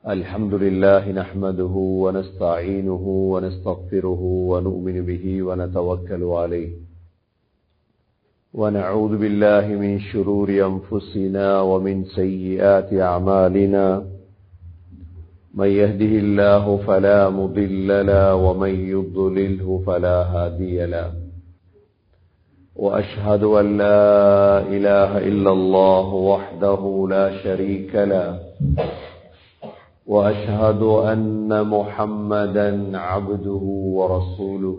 الحمد لله نحمده ونستعينه ونستغفره ونؤمن به ونتوكل عليه ونعوذ بالله من شرور أنفسنا ومن سيئات أعمالنا من يهده الله فلا مضل له ومن يضلله فلا هادي له وأشهد أن لا إله إلا الله وحده لا شريك له وأشهد أن محمدا عبده ورسوله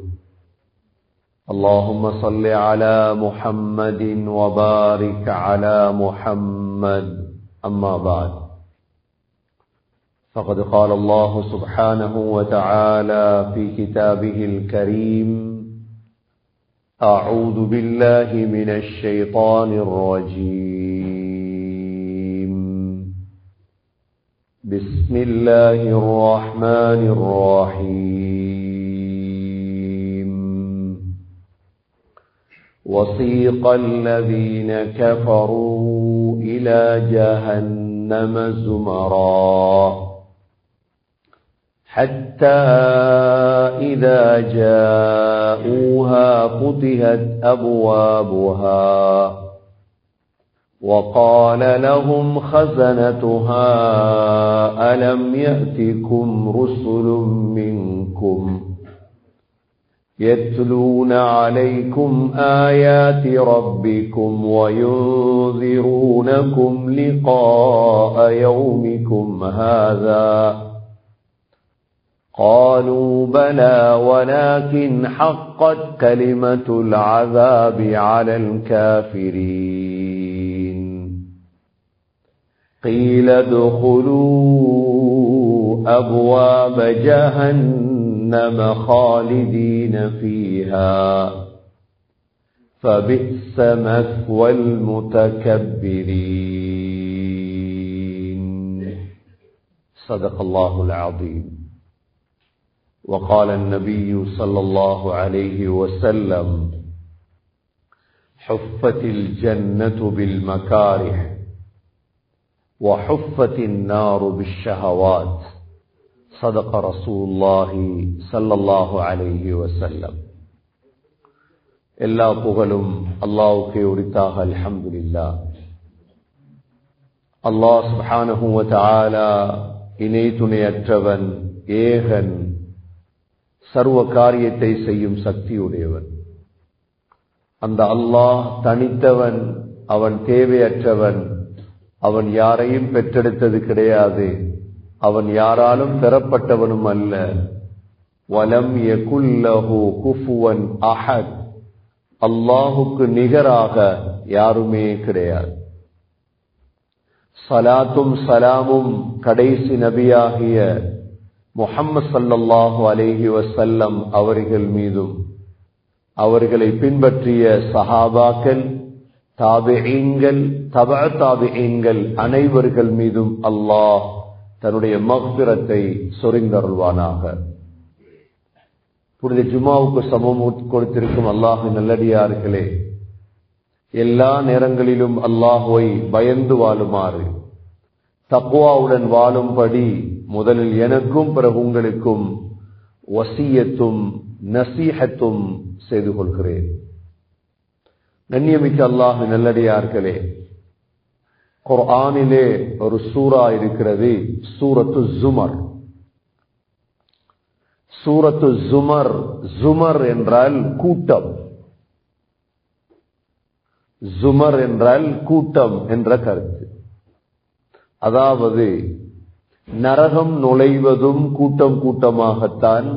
اللهم صل على محمد وبارك على محمد أما بعد فقد قال الله سبحانه وتعالى في كتابه الكريم أعوذ بالله من الشيطان الرجيم بسم الله الرحمن الرحيم وسيق الذين كفروا إلى جهنم زمرا حتى إذا جاءوها فتحت أبوابها وقال لهم خزنتها ألم يأتكم رسل منكم يتلون عليكم آيات ربكم وينذرونكم لقاء يومكم هذا قالوا بلى ولكن حقت كلمة العذاب على الكافرين قيل ادخلوا أبواب جهنم خالدين فيها فبئس مثوى المتكبرين صدق الله العظيم وقال النبي صلى الله عليه وسلم حفت الجنة بالمكاره وحفت النار بالشهوات صدق رسول الله صلى الله عليه وسلم எல்லா புகழும் அல்லாஹ்வுக்கே உரித்தாக அல்ஹம்துலில்லாஹ். அல்லாஹ் சுப்ஹானஹு வ தஆலா இணை துணையற்றவன், ஏகன், சர்வ காரியத்தை செய்யும் சக்தியுடையவன். அந்த அல்லாஹ் தனித்தவன், அவன் தேவையற்றவன், அவன் யாரையும் பெற்றெடுத்தது கிடையாது, அவன் யாராலும் பெறப்பட்டவனும் அல்ல. வலம் யகுல் லஹு குஃபுவன் அஹத், அல்லாஹுக்கு நிகராக யாருமே கிடையாது. ஸலாத்தும் ஸலாமும் கடைசி நபியாகிய முஹம்மது ஸல்லல்லாஹு அலைஹி வஸல்லம் அவர்கள் மீதும் அவர்களை பின்பற்றிய சஹாபாக்கள், தாபிஈன்கள், தபஅ தாபிஈன்கள் அனைவர்கள் மீதும் அல்லாஹ் தன்னுடைய மக்ஃபிரத்தை சொரிந்தருள்வானாக. புனித ஜுமாவுக்கு சமூகம் கொடுத்திருக்கும் அல்லாஹ்வின் நல்லடியார்களே, எல்லா நேரங்களிலும் அல்லாஹ்வை பயந்து வாழுமாறு, தக்வாவுடன் வாழும்படி முதலில் எனக்கும் பிறகு உங்களுக்கும் வசியத்தும் நசீஹத்தும் செய்து கொள்கிறேன். கண்ணியமிக்க அல்லாஹ்வின் நல்லடியார்களே, குர்ஆனிலே ஒரு சூரா இருக்கிறது, சூரத்து ஜுமர். சூரத்து ஜுமர், ஜுமர் என்றால் கூட்டம், ஜுமர் என்றால் கூட்டம் என்ற கருத்து. அதாவது நரகம் நுழைவதும் கூட்டம் கூட்டமாகத்தான்,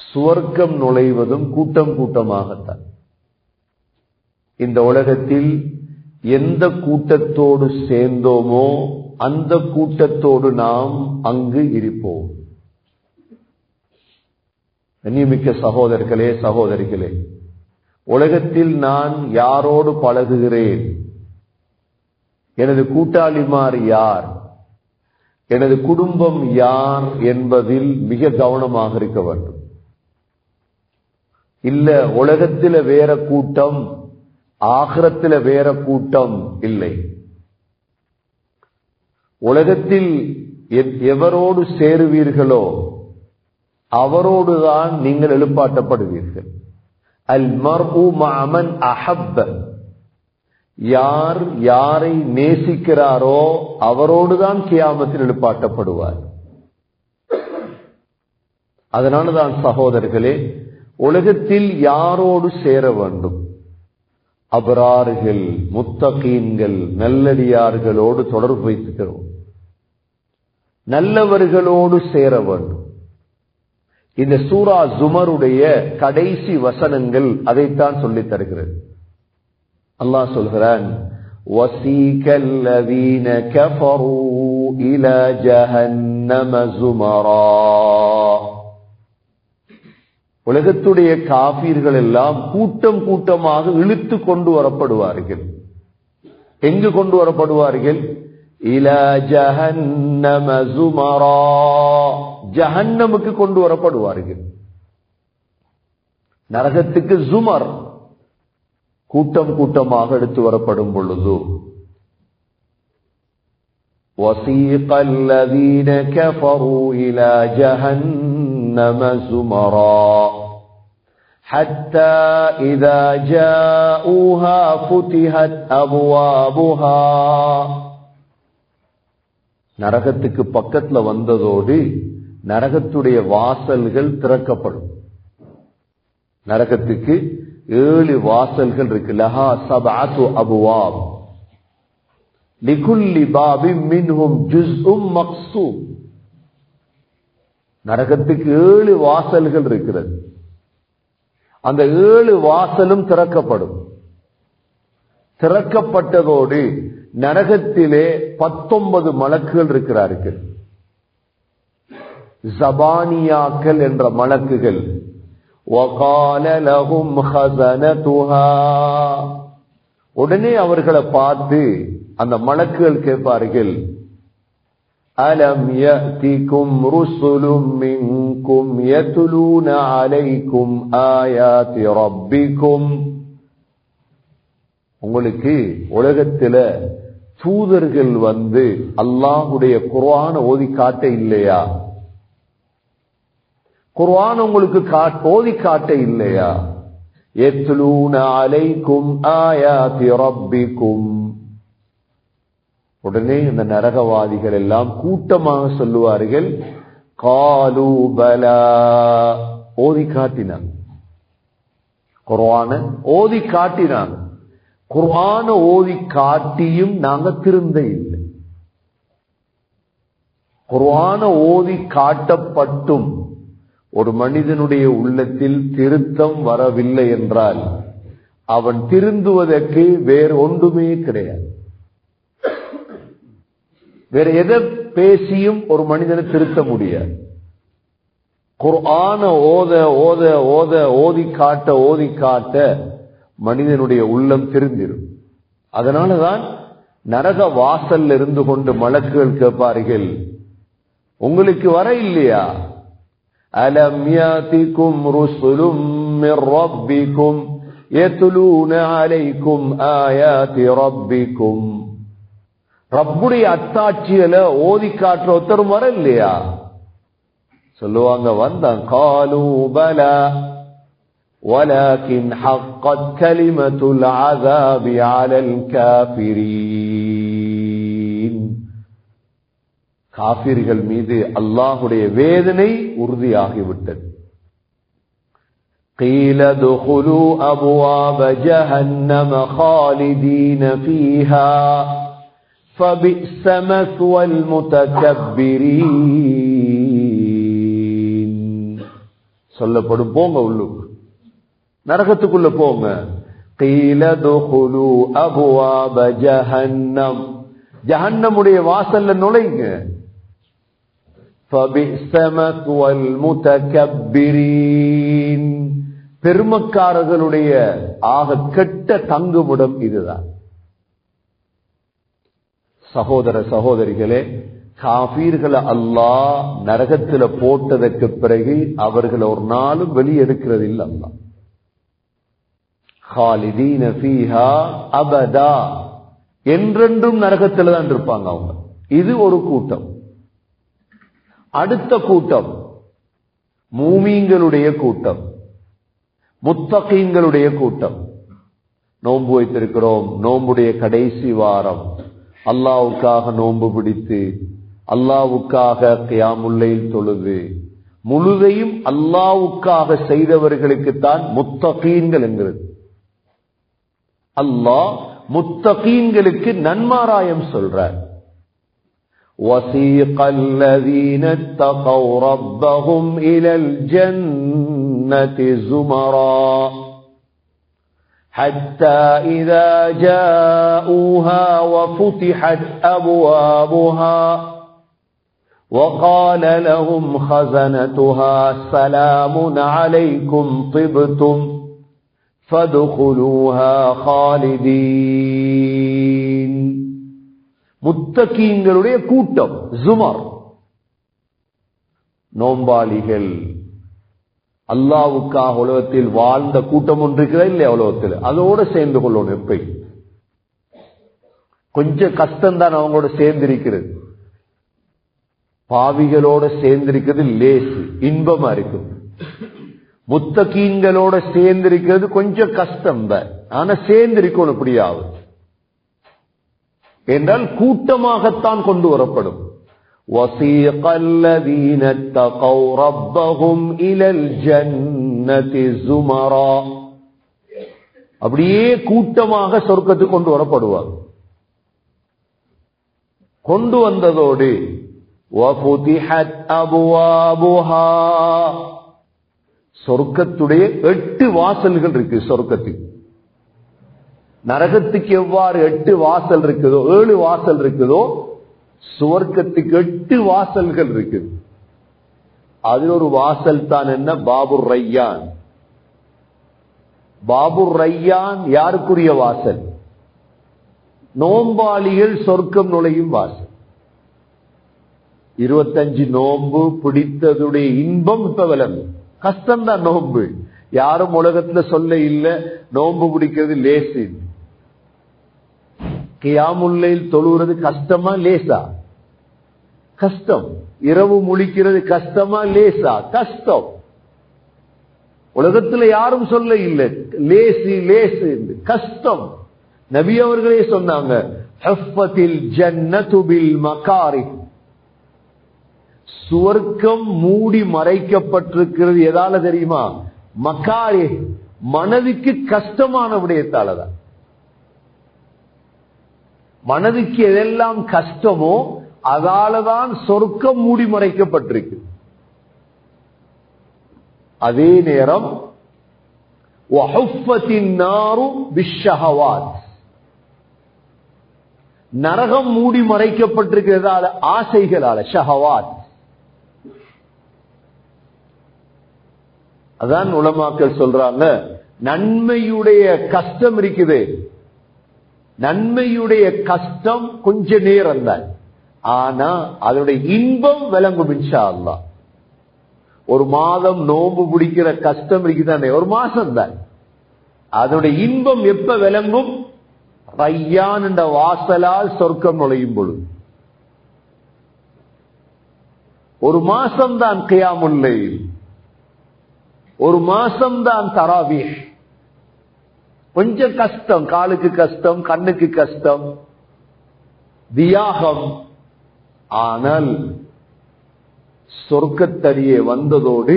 சுவர்க்கம் நுழைவதும் கூட்டம் கூட்டமாகத்தான். இந்த உலகத்தில் எந்த கூட்டத்தோடு சேர்ந்தோமோ அந்த கூட்டத்தோடு நாம் அங்கு இருப்போம். கண்ணியமிக்க சகோதரர்களே, சகோதரிகளே, உலகத்தில் நான் யாரோடு பழகுகிறேன், எனது கூட்டாளிமார் யார், எனது குடும்பம் யார் என்பதில் மிக கவனமாக இருக்க வேண்டும். இல்ல உலகத்தில வேற கூட்டம், ஆகிரத்தில வேற கூட்டம் இல்லை. உலகத்தில் எவரோடு சேருவீர்களோ அவரோடுதான் நீங்கள் எழுப்பாட்டப்படுவீர்கள். அல் மர்உ மஅமன் அஹப்ப, யார் யாரை நேசிக்கிறாரோ அவரோடுதான் கியாமத்தில் எழுப்பாட்டப்படுவார். அதனால்தான் சகோதரர்களே, உலகத்தில் யாரோடு சேர வேண்டும்? அபரார்கள், முத்தகீன்கள், நல்லடியார்களோடு தொடர்பு வைத்துக்கிறோம். நல்லவர்களோடு சேர வேண்டும். இந்த சூரா ஜுமருடைய கடைசி வசனங்கள் அதைத்தான் சொல்லித் தருகிறது. அல்லாஹ் சொல்கிறான், வஸீகல்லதீன கஃபரூ இலா ஜஹன்னம ஸுமரா. உலகத்துடைய காஃபிர்கள் எல்லாம் கூட்டம் கூட்டமாக இழுத்து கொண்டு வரப்படுவார்கள். எங்கு கொண்டு வரப்படுவார்கள்? இலா ஜஹன்னம ஸுமரா, ஜஹன்னமுக்கு கொண்டு வரப்படுவார்கள். நரகத்துக்கு ஜுமர், கூட்டம் கூட்டமாக எடுத்து வரப்படும் பொழுது, வஸீகல்லதீன கஃபரூ இலா ஜஹன்னம ஸுமரா ஹத்தா இதா ஜாஊஹா ஃபுதிஹத் அப்வாபுஹா. நரகத்துக்கு பக்கத்துல வந்ததோடு நரகத்துடைய வாசல்கள் திறக்கப்படும். நரகத்துக்கு 7 வாசல்கள் இருக்கு. லஹா சபஅத்து அப்வாப் லிகுல்லி பாபின் மின்ஹும் ஜுஸ்உம் மக்ஸூம். நரகத்துக்கு 7 வாசல்கள் இருக்கிறது. அந்த 7 வாசலும் திறக்கப்படும். திறக்கப்பட்டதோடு நரகத்திலே 19 மலக்குகள் இருக்கிறார்கள். ஜபானியாக்கள் என்ற மலக்குகள். وَقَالَ لَهُمْ خَزَنَتُهَا. உடனே அவர்களை பார்த்து அந்த மலக்குகள் கேட்பார்கள், அலம் யஅதிகும் ருசுலும் மின்கும் யத்லூன அலைக்கும் ஆயாத்தி ரப்பிக்கும். உங்களுக்கு உலகத்தில தூதர்கள் வந்து அல்லாஹ்வுடைய குர்ஆனை ஓதி காட்ட இல்லையா? குர்ஆன் உங்களுக்கு ஓதி காட்ட இல்லையா? யத்லூன அலைக்கும் ஆயாத்தி ரப்பிக்கும். உடனே இந்த நரகவாதிகள் எல்லாம் கூட்டமாக சொல்லுவார்கள், காலூ பலா, ஓதி காட்டினான். குர்ஆனை ஓதி காட்டினான். குர்ஆனை ஓதி காட்டியும் நாங்க திருந்த இல்லை. குர்ஆனை ஓதி காட்டப்பட்டும் ஒரு மனிதனுடைய உள்ளத்தில் திருத்தம் வரவில்லை என்றால் அவன் திருந்துவதற்கு வேறு ஒன்றுமே கிடையாது. வேற எதை பேசியும் ஒரு மனிதனை திருத்த முடியாது. குர்ஆனை ஓத ஓத ஓத ஓதி காட்ட மனிதனுடைய உள்ளம் திருந்திடும். அதனாலதான் நரக வாசல்ல இருந்து கொண்டு மலக்குகள் கேட்பார்கள், உங்களுக்கு வர இல்லையா? அலம் யாதிகும் ருசுலும் மிர் ரப்பிக்கும் யத்லூன அலைக்கும் ஆயாத்தி ரப்பிக்கும். ரப்புடைய அத்தாட்சிகளை ஓதி காட்டுற ஒருத்தரும் வர இல்லையா? சொல்லுவாங்க, வந்தான். காலூ பலா வலாகின் ஹக்கத் கலிமத்துல் அஸாபி அலல் காஃபிரீன். காஃபிர்கள் மீது அல்லாஹ்வுடைய வேதனை உறுதியாகிவிட்டது. قيل ادخلوا أبواب جهنم خالدين فيها فبئس مثوى المتكبرين. சொல்லப்படும், போங்க உள்ளுக்கு, நரகத்துக்குள்ள போங்க. قيل ادخلوا أبواب جهنم, ஜஹன்னமுடைய வாசல்ல நுழைங்க. فبئس مثوى المتكبرين, பெருமக்காரர்களுடைய ஆக கெட்ட தங்குமிடம் இதுதான். சகோதர சகோதரிகளே, காஃபீர்களை அல்லாஹ் நரகத்தில் போட்டதற்கு பிறகு அவர்கள் ஒரு நாளும் வெளியெடுக்கிறது இல்லை. அல்லாஹ் خالدين فيها أبدا, என்றென்றும் நரகத்தில் தான் இருப்பாங்க அவங்க. இது ஒரு கூட்டம். அடுத்த கூட்டம் மூமீன்களுடைய கூட்டம், முத்தகீன்களுடைய கூட்டம். நோன்பு வைத்திருக்கிறோம், நோன்புடைய கடைசி வாரம், அல்லாஹ்வுக்காக நோன்பு பிடித்து அல்லாஹ்வுக்காக கியாமுல் லைல் தொழுது முழுதையும் அல்லாஹ்வுக்காக செய்தவர்களுக்கு தான் முத்தகீன்கள் என்கிறது. அல்லாஹ் முத்தகீன்களுக்கு நன்மாராயம் சொல்றார். وَسِيقَ الَّذِينَ اتَّقَوْا رَبَّهُمْ إِلَى الْجَنَّةِ زُمَرًا حَتَّى إِذَا جَاءُوهَا وَفُتِحَتْ أَبْوَابُهَا وَقَالَ لَهُمْ خَزَنَتُهَا سَلَامٌ عَلَيْكُمْ طِبْتُمْ فَادْخُلُوهَا خَالِدِينَ. முத்தகீன்களுடைய கூட்டம் ஜுமர், நோம்பாளிகள், அல்லாஹ்வுக்காக உலகத்தில் வாழ்ந்த கூட்டம் ஒன்று இருக்கிறதா இல்லையா உலகத்தில், அதோட சேர்ந்து கொள்ளணும். எப்ப கொஞ்சம் கஷ்டம்தான் அவங்களோட சேர்ந்திருக்கிறது, பாவிகளோட சேர்ந்திருக்கிறது லேசு, இன்பமா இருக்கும். முத்தகீன்களோட சேர்ந்திருக்கிறது கொஞ்சம் கஷ்டம் தான், ஆனா சேர்ந்திருக்கணும். இப்படியாவது என்றால் கூட்டமாகத்தான் கொண்டு வரப்படும். وَسِيقَ الَّذِينَ اتَّقَوْا رَبَّهُمْ إِلَى الْجَنَّةِ زُمَرًا. அப்படியே கூட்டமாக சொர்க்கத்துக்கு கொண்டு வரப்படுவார். கொண்டு வந்ததோடு وَفُتِحَتْ أَبْوَابُهَا, சொர்க்கத்துடைய 8 வாசல்கள் இருக்கு சொர்க்கத்துக்கு. நரகத்துக்கு எவ்வாறு 8 வாசல் இருக்குதோ, 7 வாசல் இருக்குதோ, சுவர்க்கத்துக்கு 8 வாசல்கள் இருக்குது. அதில் ஒரு வாசல் தான் என்ன, பாபுர் ரையான். பாபுர் ரையான் யாருக்குரிய வாசல்? நோம்பாளிகள் சொர்க்கம் நுழையும் வாசல். 25 நோன்பு பிடித்ததுடைய இன்பம் இப்ப விளங்கும். கஷ்டம்தான் நோன்பு, யாரும் உலகத்துல சொல்ல இல்ல நோன்பு பிடிக்கிறது லேசு. கியாமுல் லைல் தொழுகிறது கஷ்டமா லேசா? கஷ்டம். இரவு முழிக்கிறது கஷ்டமா லேசா? கஷ்டம். உலகத்துல யாரும் சொல்ல இல்லை லேசி லேசு, கஷ்டம். நபி அவர்களே சொன்னாங்க, ஹஃபத்தில் ஜன்னத்து பில் மகாரிஹ், சுவர்க்கம் மூடி மறைக்கப்பட்டிருக்கிறது எதால தெரியுமா? மகாரிஹ், மனதுக்கு கஷ்டமான விடயத்தாலதான். மனதுக்கு எதெல்லாம் கஷ்டமோ அதாலதான் சொர்க்கம் மூடி மறைக்கப்பட்டிருக்கு. அதே நேரம் நரகம் மூடி மறைக்கப்பட்டிருக்கிறதால ஆசைகளால, ஷஹவாத். அதான் உலமாக்கள் சொல்றாங்க, நன்மையுடைய கஷ்டம் இருக்குது, நன்மையுடைய கஷ்டம் கொஞ்ச நேரம் தான், ஆனா அதனுடைய இன்பம் விளங்கும் இன்ஷா அல்லாஹ். ஒரு மாதம் நோன்பு பிடிக்கிற கஷ்டம் இருக்குதானே, ஒரு மாசம் தான், அதனுடைய இன்பம் எப்ப விளங்கும்? ரையான் என்ற வாசலால் சொர்க்கம் நுழையும் பொழுது. ஒரு மாசம் தான் கியாமுல் லைல், ஒரு மாசம் தான் தராவீஹ். கொஞ்சம் கஷ்டம், காலுக்கு கஷ்டம், கண்ணுக்கு கஷ்டம், தியாகம். ஆனால் சொர்க்கத்தடியே வந்ததோடு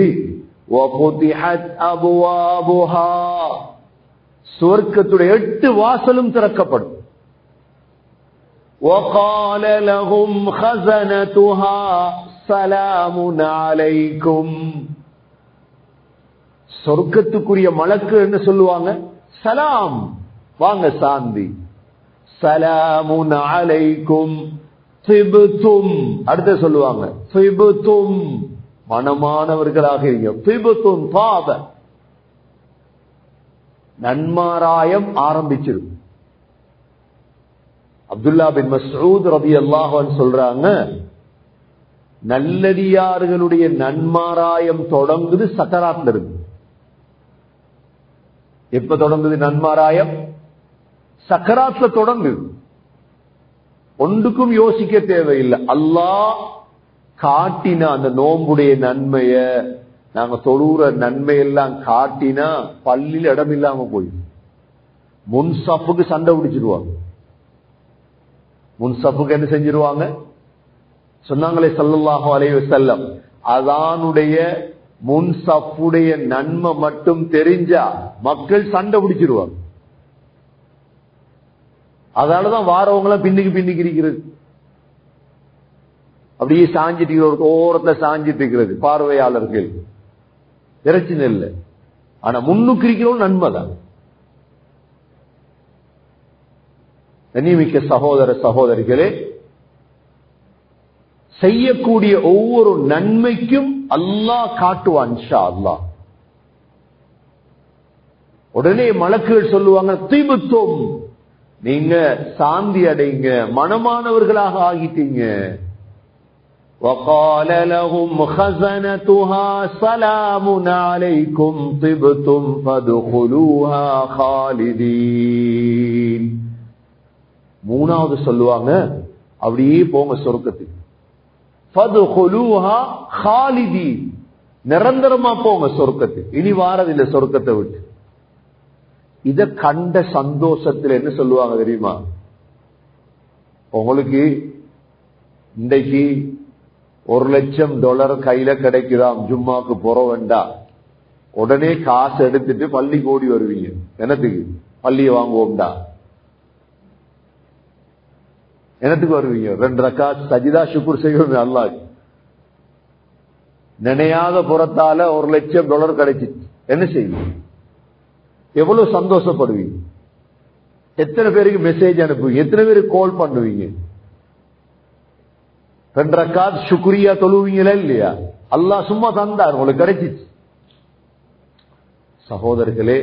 சொர்க்கத்துடைய 8 வாசலும் திறக்கப்படும். وَقَالَ لَهُمْ خَزَنَتُهَا سَلَامٌ عَلَيْكُمْ. சொர்க்கத்துக்குரிய மலக்கு என்ன சொல்லுவாங்க? சலாம், வாங்க சாந்தி. சலாமுன் அலைக்கும் திபுத்தும், அடுத்து சொல்லுவாங்க திபுத்தும், மனமானவர்களாக இருங்க. திபுத்தும் பாப, நன்மாராயம் ஆரம்பிச்சிடும். அப்துல்லா பின் மஸ்ஊத் ரலியல்லாஹு அன்ஹு சொல்றாங்க, நல்லடியார்களுடைய நன்மாராயம் தொடங்குது சக்கராத்ல இருக்கு. எப்ப தொடங்குது நன்மாராயம்? சக்கராத்ல தொடங்குது. ஒன்றுக்கும் யோசிக்க தேவையில்லை. அல்லாஹ் காட்டினா அந்த நோம்புடைய நன்மைய, நாங்க தொழுற நன்மையெல்லாம் காட்டினா பள்ளியில் இடம் இல்லாம போய் முன்சப்புக்கு சண்டை பிடிச்சிருவாங்க. முன்சப்புக்கு என்ன செஞ்சிருவாங்க? சொன்னாங்களே ஸல்லல்லாஹு அலைஹி வஸல்லம், அதானுடைய முன்சப்புடைய நன்மை மட்டும் தெரிஞ்சா மக்கள் சண்டை பிடிச்சிருவாங்க. அதனாலதான் வாரவங்களாம் பின்னுக்கு இருக்கிறது, அப்படியே சாஞ்சிட்டு ஒரு ஓரத்துல சாஞ்சிட்டு இருக்கிறது பார்வையாளர்கள். பிரச்சனை இல்லை, ஆனா முன்னுக்கு இருக்கிறோம் நன்மைதான். கண்ணியமிக்க சகோதர சகோதரிகளே, செய்யக்கூடிய ஒவ்வொரு நன்மைக்கும் அல்லாஹ் காட்டுவான் இன்ஷா அல்லாஹ். உடனே மலக்குகள் சொல்லுவாங்க, திபுத்தும், நீங்க சாந்தி அடைங்க, மனமானவர்களாக ஆகிட்டீங்க. وقال لهم خزنتها سلام عليكم طبتم فادخلوها خالدين. மூணாவது சொல்லுவாங்க, அப்படியே போங்க சொர்க்கத்துக்கு. فادخلوها خالدين, நிரந்தரமா போங்க சொர்க்கத்துக்கு, இனி வாரதில்லை சொர்க்கத்தை விட்டு. இத கண்ட சந்தோஷத்தில் என்ன சொல்லுவாங்க தெரியுமா? உங்களுக்கு இன்றைக்கு $1,00,000 கையில கிடைக்குதாம், ஜும்மாக்கு போற வேண்டாம், உடனே காசு எடுத்துட்டு பள்ளி ஓடி வருவீங்க. என்னத்துக்கு? பள்ளியை வாங்குவோம்டா. என்னத்துக்கு வருவீங்க? 2 ரக்காத் சஜிதா ஷுக்ர் செய்வோம் அல்லாஹ். நினையாத புறத்தால $1,00,000 கிடைச்சிச்சு, என்ன செய்வீங்க? எவ்வளவு சந்தோஷப்படுவீங்க? எத்தனை பேருக்கு மெசேஜ் அனுப்புவீங்க? எத்தனை பேருக்கு கால் பண்ணுவீங்க? 2 ரக்காத் சுக்ரியா தொழுவீங்களா இல்லையா? அல்லாஹ் சும்மா தந்தார், உங்களுக்கு கிடைச்சிச்சு. சகோதரர்களே,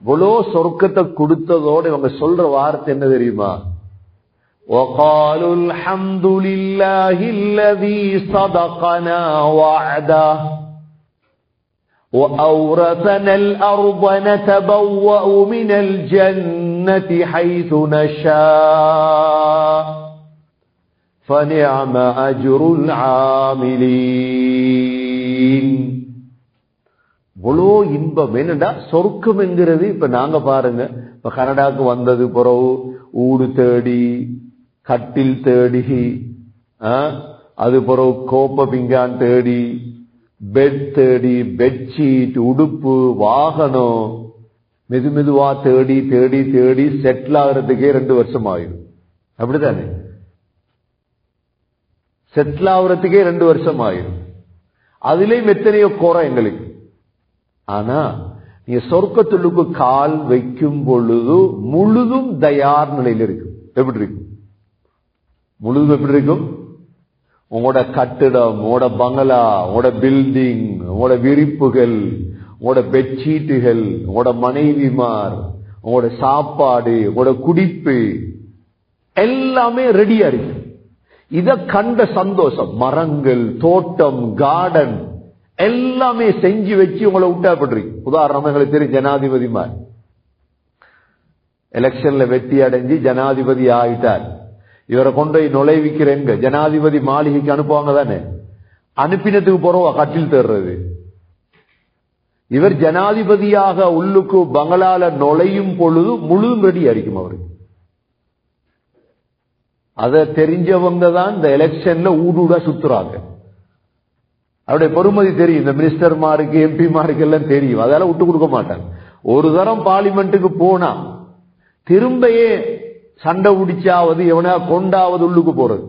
இவ்வளோ சொர்க்கத்தை கொடுத்ததோட இவங்க சொல்ற வார்த்தை என்ன தெரியுமா? وَقَالُوا الْحَمْدُ لِلَّهِ الَّذِي صَدَقَنَا وَعْدَهُ وَأَوْرَثَنَا الْأَرْضَ نَتَبَوَّأُ مِنَ الْجَنَّةِ حَيْثُ نَشَاءُ فَنِعْمَ أَجْرُ الْعَامِلِينَ. இவ்வளோ இன்பம் என்னடா சொர்க்கம் என்கிறது. இப்ப நாங்க பாருங்க, இப்ப கனடாக்கு வந்தது பிறகு ஊடு தேடி, கட்டில் தேடி, அது பிறகு கோப்ப பிங்கான் தேடி, பெட் தேடி, பெட்ஷீட், உடுப்பு, வாகனம், மெதுவா தேடி தேடி தேடி செட்டில் ஆகிறதுக்கே 2 வருஷம் ஆயிடும். அப்படித்தானே? செட்டில் ஆகுறதுக்கே 2 வருஷம் ஆயிடும். அதுலயும் எத்தனையோ குறை எங்களுக்கு. ஆனா நீங்க சொர்க்கத்துள்ளுக்கு கால் வைக்கும் பொழுது முழுதும் தயார் நிலையில் இருக்கும். எப்படி இருக்கும்? முழுதும் எப்படி இருக்கும்? உங்களோட கட்டிடம், உங்களோட பங்களா, உங்களோட பில்டிங், உங்களோட விரிப்புகள், உங்களோட பெட்ஷீட்டுகள், உங்களோட மனைவிமார், உங்களோட சாப்பாடு, உங்களோட குடிப்பு எல்லாமே ரெடியா இருக்கு. இத கண்ட சந்தோஷம், மரங்கள், தோட்டம், கார்டன் எல்லாமே செஞ்சு வச்சு உங்களை விட்டாப்பட்டிருக்கு. உதாரணமா எங்களுக்கு தெரியும், ஜனாதிபதிமார் எலெக்ஷன்ல வெற்றி அடைஞ்சு ஜனாதிபதி ஆயிட்டார். இவரை கொண்டு போய் நுழைவிக்கிறேங்க ஜனாதிபதி மாளிகைக்கு அனுப்புவாங்க தானே? அனுப்பினதுக்கு போறவா கட்டில் தேடுறது. இவர் ஜனாதிபதியாக உள்ளுக்கு பங்களால நுழையும் பொழுது முழுதும் ரெடி ஆയിരിக்கும் அவருக்கு. அதை தெரிஞ்சவங்க தான் இந்த எலெக்ஷன்ல ஊடுடா சுத்துறாங்க. அவருடைய பொறுமதி தெரியும், இந்த மினிஸ்டர்மாருக்கு, எம்பிமாருக்கு எல்லாம் தெரியும். அதெல்லாம் விட்டு கொடுக்க மாட்டாங்க. ஒரு தரம் பார்லிமெண்ட்டுக்கு போனா திரும்பயே சண்டை பிடிச்சாவது எவனா கொண்டாவது உள்ளுக்கு போறது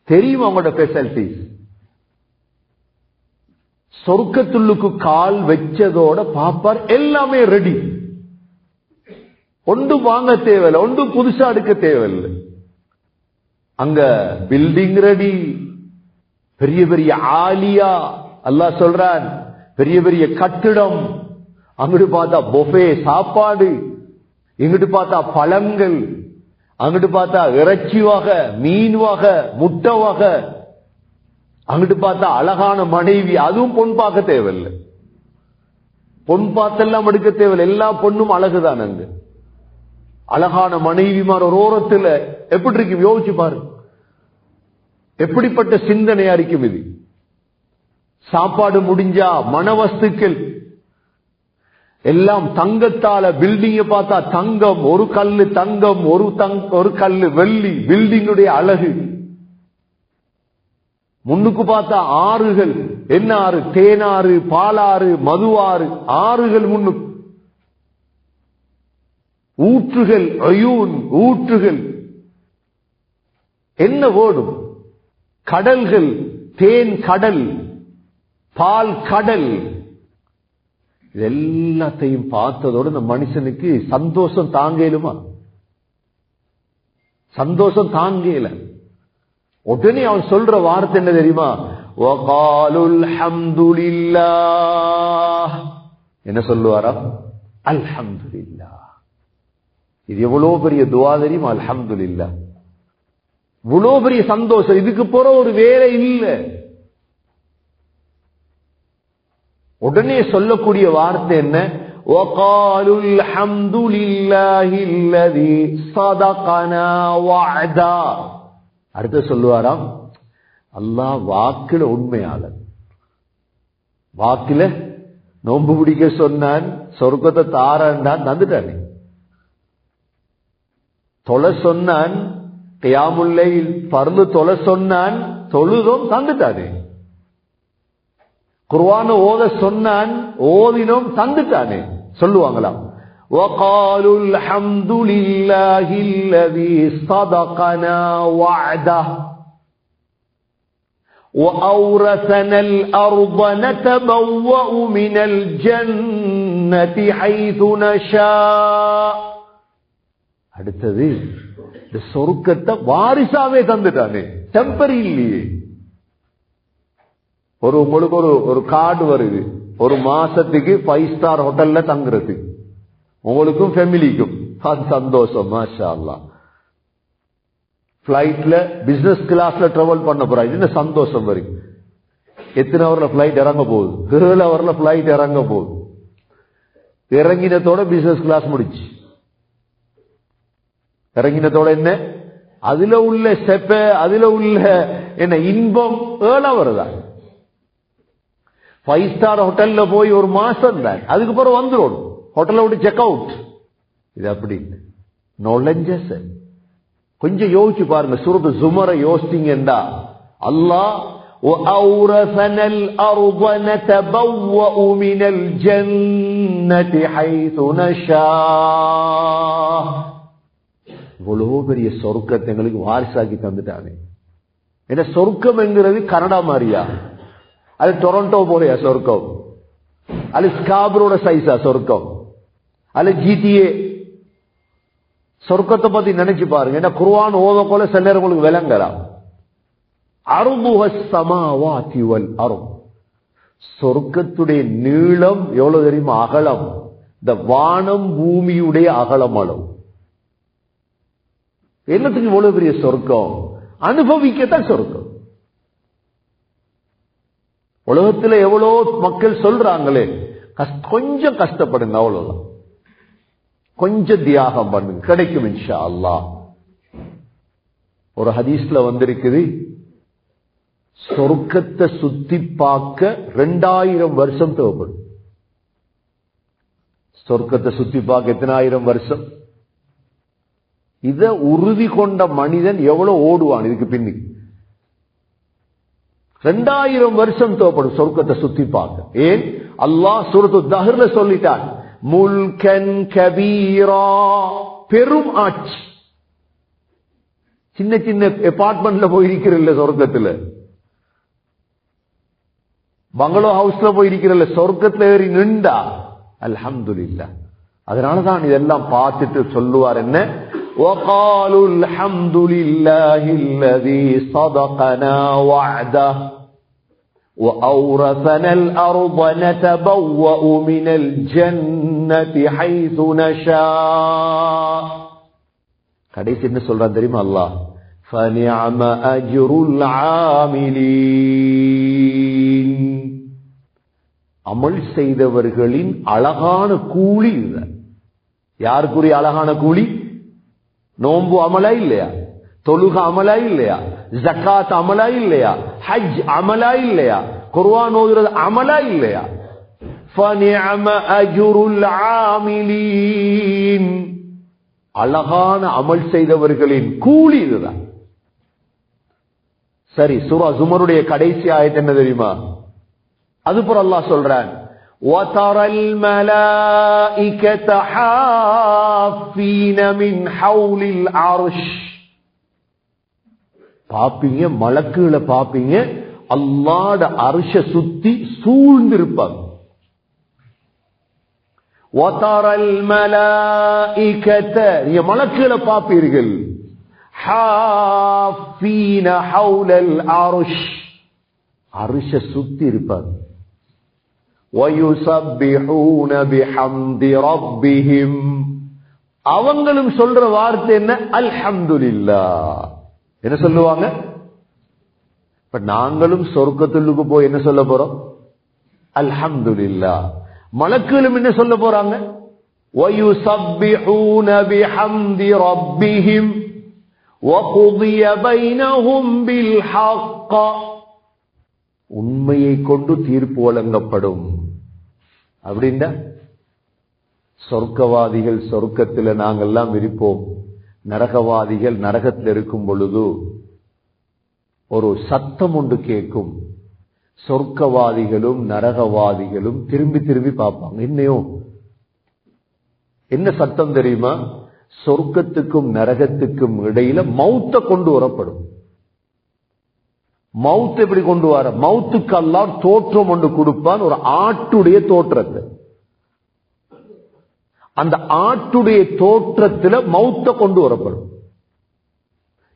தெரியும் அவங்களோட ஸ்பெஷாலிட்டிஸ். சொர்க்கத்துள்ளுக்கு கால் வச்சதோட பாப்பார் எல்லாமே ரெடி. ஒன்று வாங்க தேவையில்லை, ஒன்று புதுசா எடுக்க தேவையில்லை. அங்க பில்டிங் ரெடி, பெரிய பெரிய ஆலியா, அல்லாஹ் சொல்றான் பெரிய பெரிய கட்டிடம். அங்கிட்டு பார்த்தா பொஃபே சாப்பாடு, இங்கிட்டு பார்த்தா பழங்கள், அங்கிட்டு பார்த்தா இறைச்சி வகை, மீன் வகை, முட்டை வகை, அங்கிட்டு பார்த்தா அழகான மனைவி. அதுவும் பொன் பார்க்க தேவையில்லை, பொன் பார்த்தெல்லாம் எடுக்க தேவையில்லை. எல்லா பொண்ணும் அழகுதான். அங்க அழகான மனைவிமார் ஒரு ஓரத்தில் எப்படி இருக்கு யோசிச்சு பாரு. எப்படிப்பட்ட சிந்தனையா இருக்கும் இது? சாப்பாடு முடிஞ்சா மனவஸ்துக்கள் எல்லாம் தங்கத்தால, பில்டிங்க பார்த்தா தங்கம், ஒரு கல்லு தங்கம், ஒரு கல்லு வெள்ளி, பில்டிங்குடைய அழகு. முன்னுக்கு பார்த்தா ஆறுகள், என்ன ஆறு? தேனாறு, பாலாறு, மதுவாறு, ஆறுகள் முன்னுக்கு. ஊற்றுகள், அயூன் ஊற்றுகள், என்ன ஓடும்? கடல்கள், தேன் கடல், பால் கடல். இது எல்லாத்தையும் பார்த்ததோடு இந்த மனுஷனுக்கு சந்தோஷம் தாங்கலுமா? சந்தோஷம் தாங்கல. உடனே அவன் சொல்ற வார்த்தை என்ன தெரியுமா? வகாலுல் ஹம்துலில்லாஹ். என்ன சொல்லுவாரா? அல்ஹம்துலில்லாஹ். இது எவ்வளவு பெரிய துஆ தெரியுமா? அல்ஹம்துலில்லாஹ். இவ்வளவு பெரிய சந்தோஷம். இதுக்கு போற ஒரு வேலை இல்லை. உடனே சொல்லக்கூடிய வார்த்தை என்ன? வகாலுல் ஹம்துலில்லாஹில்லதி ஸதகனா வஅதா. அடுத்து சொல்லுவாராம், அல்லாஹ் வாக்குல உண்மையாளன். வாக்குல நோன்பு பிடிக்க சொன்னான், சொர்க்கத்தை தாரான், தந்துட்டானே. தொலை சொன்னான், கியாமுல் லைல் பர்து தொலை சொன்னான், தொழுதும் தந்துட்டானே. குர்ஆன ஓத சொன்னான், ஓதினோம் தந்துட்டானே. சொல்லுவாங்களாம், وقالوا الحمد لله الذي صدقنا وعده وأورثنا الأرض نتبوأ من الجنة حيث نشاء. அடுத்தது இந்த சொர்க்கத்தை வாரிசாவே தந்துட்டானே, டெம்பரரி இல்லையே. உங்களுக்கு ஒரு கார்டு வருது, ஒரு மாசத்துக்கு 5 ஸ்டார் ஹோட்டல்ல தங்குறது, உங்களுக்கும் ஃபேமிலிக்கும். அது சந்தோஷம், மாஷா அல்லாஹ். பிளைட்ல பிசினஸ் கிளாஸ்ல டிராவல் பண்ண போறாங்க, என்ன சந்தோஷம் வரும். எத்தனை ஹவர்ல பிளைட் இறங்க போகுது? 7 ஹவர்ல பிளைட் இறங்க போகுது. இறங்கினத்தோட பிசினஸ் கிளாஸ் முடிச்சு. இறங்கினத்தோட என்ன? அதுல உள்ள செப்ப, அதுல உள்ள என்ன இன்பம் 7 ஹவர் தான். 5 ஸ்டார் ஹோட்டல்ல போய் ஒரு மாசம் தான், அதுக்கப்புறம் வந்துடும் ஹோட்டல்ல விட்டு செக் அவுட். இது அப்படி நுழைஞ்ச. கொஞ்சம் யோசிச்சு பாருங்க, சூரத்து ஜுமரை யோசிச்சீங்கடா, அல்லாஹ் وَأَوْرَثَنَا الْأَرْضَ نَتَبَوَّأُ مِنَ الْجَنَّةِ حَيْثُ نَشَاءُ. இவ்வளவு பெரிய சொர்க்கத்தை எங்களுக்கு வாரிசாக்கி தந்துட்டானே. ஏன்னா சொர்க்கம் என்கிறது கனடா மாதிரியா? அது டொரண்டோ போலையா சொர்க்கம்? அது ஸ்காபரோட சைஸா சொர்க்கம்? அது ஜிடிஏ? சொர்க்கத்தை பத்தி நினைச்சு பாருங்க. ஏன்னா குர்ஆன் ஓதக்கோல சில நேரம் உங்களுக்கு விளங்கலாம். அர்துஹஸ் ஸமாவாதி வல் அர்த். சொர்க்கத்துடைய நீளம் எவ்வளவு தெரியுமா? அகலம். இந்த வானம் பூமியுடைய அகலம் அளவு. என்னத்துக்கு இவ்வளவு பெரிய சொர்க்கம்? அனுபவிக்கத்தான் சொர்க்கம். உலகத்தில் எவ்வளோ மக்கள் சொல்றாங்களே, கொஞ்சம் கஷ்டப்படுங்க, அவ்வளவுதான். கொஞ்சம் தியாகம் பண்ணுங்க, கிடைக்கும் இன்ஷா அல்லாஹ். ஒரு ஹதீஸ்ல வந்திருக்குது, சொர்க்கத்தை சுத்தி பார்க்க 2000 வருஷம் தேவைப்படும். சொர்க்கத்தை சுத்தி பார்க்க எத்தனை ஆயிரம் வருஷம்? இத உறுதி கொண்ட மனிதன் எவ்வளவு ஓடுவான் இதுக்கு பின்னி? 2000 வருஷம் தேவைப்படும் சொர்க்கத்தை சுத்தி பார்க்க. ஏன்? அல்லாஹ் சூரத்து தஹ்ர்ல சொல்லிட்டான், முல்கன் கபீரா, பெரும் ஆட்சி. சின்ன சின்ன அபார்ட்மெண்ட்ல போயிருக்கிறல்ல சொர்க்கத்துல, பங்களோ ஹவுஸ்ல போயிருக்கிறல்ல, சொர்க்கத்துல ஏறி நின்றா அல்ஹம்துலில்லாஹ். அதனாலதான் இதெல்லாம் பார்த்துட்டு சொல்லுவார் என்ன, وقالوا الحمد لله الذي صدقنا وعده وأورثنا الأرض نتبوأ من الجنة حيث نشاء. கடைசி என்ன சொல்றான் தெரியுமா அல்லாஹ்? فنعم أجر العاملين. அமல் செய்தவர்களின் அழகான கூலி இதுதான். யாருக்குரிய அழகான கூலி? நோன்பு அமலா இல்லையா? தொழுக அமலா இல்லையா? ஜகாத் அமலா இல்லையா? ஹஜ் அமலா இல்லையா? குர்ஆன் ஓதுறது அமலா இல்லையா? ஃபனிஅம அஜ்ருல் ஆமிலீன், அழகான அமல் செய்தவர்களின் கூலி இதுதான். சரி, சூரா ஜுமருடைய கடைசி ஆயத்து என்ன தெரியுமா? அதுபோல அல்லாஹ் சொல்றான், وَتَرَى الْمَلَائِكَةَ حَافِّينَ مِنْ حَوْلِ الْعَرْشِ, பாப்பீங்க, மலக்குகளை பாப்பீங்க, அல்லாஹ்வுடைய அர்ஷை சுத்தி சூழ்ந்திருப்பாங்க. وَتَرَى الْمَلَائِكَةَ, நீங்க மலக்குகளை பாப்பீர்கள், حَافِّينَ حَوْلَ الْعَرْشِ, அர்ஷை சுத்தி இருப்பாங்க. وَيُسَبِّحُونَ بِحَمْدِ رَبِّهِمْ, அவங்களும் சொல்ற வார்த்தை என்ன? அல்ஹம்துலில்லாஹ். என்ன சொல்லுவாங்க? இப்ப நாங்களும் சொர்க்கத்துக்கு போய் என்ன சொல்ல போறோம்? அல்ஹம்துலில்லாஹ். மலக்குகளும் என்ன சொல்ல போறாங்க? وَيُسَبِّحُونَ بِحَمْدِ رَبِّهِمْ وَقُضِيَ بَيْنَهُمْ بِالْحَقِّ, உண்மையை கொண்டு தீர்ப்பு வழங்கப்படும். அப்படின்னா சொர்க்கவாதிகள் சொர்க்கத்தில் நாங்கெல்லாம் இருப்போம், நரகவாதிகள் நரகத்தில் இருக்கும் பொழுது ஒரு சத்தம் ஒன்று கேட்கும். சொர்க்கவாதிகளும் நரகவாதிகளும் திரும்பி திரும்பி பார்ப்பாங்க. என்ன சத்தம் தெரியுமா? சொர்க்கத்துக்கும் நரகத்துக்கும் இடையில மௌத்த கொண்டு வரப்படும். மவுத் எப்படி கொண்டு வர? மவுத்துக்கு அல்லாஹ் தோற்றம் ஒன்று கொடுப்பான், ஒரு ஆட்டுடைய தோற்றத்தை. அந்த ஆட்டுடைய தோற்றத்துல மவுத்த கொண்டு வரப்படும்.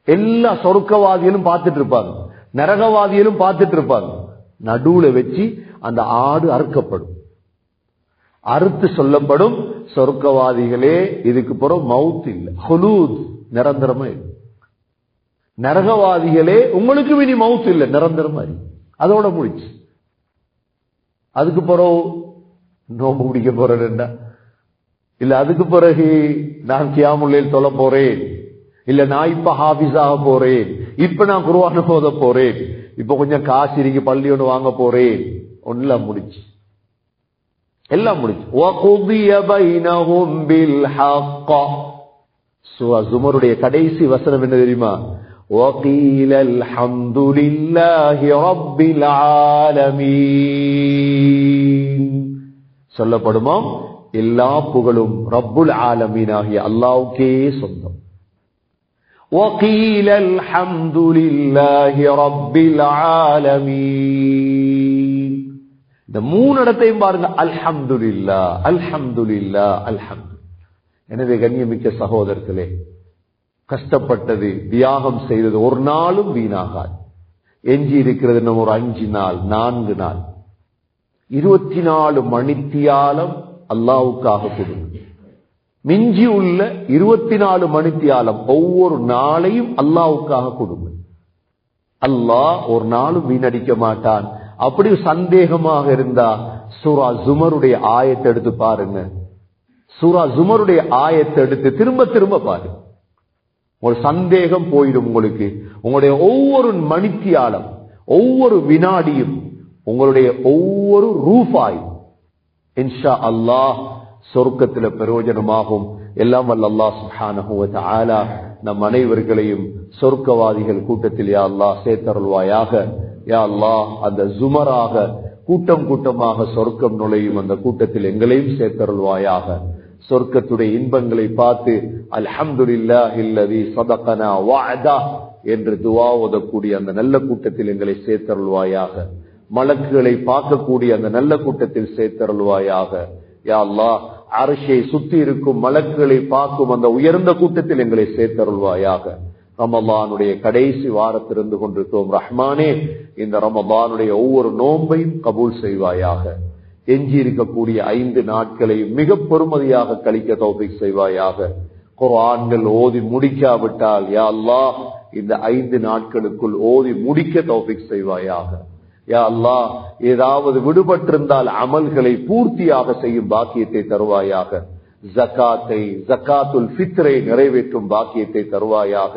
எல்லா சொர்க்கவாதிகளும் பார்த்துட்டு இருப்பாங்க, நரகவாதிகளும் பார்த்துட்டு இருப்பாங்க. நடுவுல வச்சு அந்த ஆடு அறுக்கப்படும். அறுத்து சொல்லப்படும், சொர்க்கவாதிகளே இதுக்கு பிறகு மவுத் இல்லை, ஹுலூத், நிரந்தரமா இல்லை. நரகவாதிகளே உங்களுக்கு இனி மவுத் இல்லை, நிரந்தரமா இல்லை. அதோட முடிச்சு. அதுக்கு பிறகு நோம்பு பிடிக்க போறேன்டா, இல்ல அதுக்கு பிறகு நான் கியாமுல்லைல் தொழ போறேன், இல்ல நான் இப்ப ஹாஃபிஸாக போறேன், இப்ப நான் குர்ஆன் ஓத போறேன், இப்ப கொஞ்சம் காசு இருக்கு பள்ளி ஒன்று வாங்க போறேன், ஒன்னெல்லாம் முடிச்சு, எல்லாம் முடிச்சு. وَقُضِيَ بَيْنَهُمْ بِالْحَقِّ, சூரா ஜுமருடைய கடைசி வசனம் என்ன தெரியுமா? وَقِيلَ الْحَمْدُ لِلَّهِ رَبِّ الْعَالَمِينَ, சொல்லப்படுமா எல்லா புகழும் ரப்புல் ஆலமீன் ஆகிய அல்லாஹ்வுக்கே சொந்தம். وَقِيلَ الْحَمْدُ لِلَّهِ رَبِّ الْعَالَمِينَ, இந்த மூணு இடத்தையும் பாருங்க, அல்ஹம்துலில்லாஹ் அல்ஹம்துலில்லாஹ் அல்ஹம்து. எனவே கண்ணியமிக்க சகோதரர்களே, கஷ்டப்பட்டது, தியாகம் செய்தது ஒரு நாளும் வீணாகாது. எஞ்சி இருக்கிறது நம்ம ஒரு 5 நாள் 4 நாள், 24 மணித்தியாலம் அல்லாஹ்வுக்காக கொடுங்க. மிஞ்சி உள்ள 24 மணித்தியாலம் ஒவ்வொரு நாளையும் அல்லாஹ்வுக்காக கொடுங்க. அல்லாஹ் ஒரு நாளும் வீணடிக்க மாட்டான். அப்படி சந்தேகமாக இருந்தா சூரா ஜுமருடைய ஆயத்தை எடுத்து பாருங்க. சூரா ஜுமருடைய ஆயத்தை எடுத்து திரும்ப திரும்ப பாருங்க, ஒரு சந்தேகம் போயிடும் உங்களுக்கு. உங்களுடைய ஒவ்வொரு மணித்தியாலம், ஒவ்வொரு வினாடியும், உங்களுடைய ஒவ்வொரு ரூபாயும் இன்ஷா அல்லாஹ் சொர்க்கத்தில் பிரயோஜனமாகும். எல்லாம் வல்ல அல்லாஹ் சுப்ஹானஹு வ தஆலா நம் அனைவர்களையும் சொர்க்கவாதிகள் கூட்டத்தில் யா அல்லாஹ் சேர்த்தருள்வாயாக. யா அல்லாஹ் அந்த ஜுமராக கூட்டம் கூட்டமாக சொர்க்கம் நுழையும் அந்த கூட்டத்தில் எங்களையும் சேர்த்தருள்வாயாக. சொர்க்கத்துடைய இன்பங்களை பார்த்து அல்ஹம்துலில்லாஹில்லதீ ஸதகனா வஅதா என்று துஆ ஓதக்கூடிய அந்த நல்ல கூட்டத்தில் எங்களை சேர்த்தருள்வாயாக. மலக்குகளை பார்க்கக்கூடிய அந்த நல்ல கூட்டத்தில் சேர்த்தருள்வாயாக. யா அல்லாஹ் அர்ஷை சுத்தி இருக்கும் மலக்குகளை பார்க்கும் அந்த உயர்ந்த கூட்டத்தில் எங்களை சேர்த்தருள்வாயாக. ரமலானுடைய கடைசி வாரத்திலிருந்து கொண்டிருக்கிறோம் ரஹ்மானே, இந்த ரமலானுடைய ஒவ்வொரு நோன்பையும் கபூல் செய்வாயாக. எஞ்சி இருக்கக்கூடிய 5 நாட்களையும் மிக பெருமதியாக கழிக்க தௌஃபீக் செய்வாயாக. குர்ஆன்கள் ஓதி முடிக்காவிட்டால் யா அல்லாஹ் இந்த 5 நாட்களுக்குள் ஓதி முடிக்க தௌஃபீக் செய்வாயாக. யா அல்லாஹ் ஏதாவது விடுபட்டிருந்தால் அமல்களை பூர்த்தியாக செய்யும் பாக்கியத்தை தருவாயாக. ஜகாத்தை, ஜகாத்துல் ஃபித்ரை நிறைவேற்றும் பாக்கியத்தை தருவாயாக.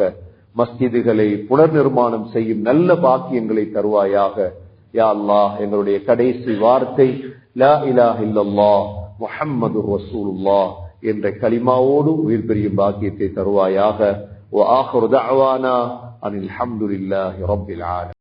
மஸ்ஜிதுகளை புனர் நிர்மாணம் செய்யும் நல்ல பாக்கியங்களை தருவாயாக. யா அல்லாஹ், எங்களுடைய கடைசி வார்த்தை லா இலாஹ இல்லல்லாஹ் முஹம்மது ரசூலுல்லாஹ் என்ற கலிமாவோடு உயிர் பெரியும் பாக்கியத்தை தருவாயாக. வ ஆகிரு தஅவானா அனில் ஹம்துலில்லாஹி ரப்பில் ஆலமீன்.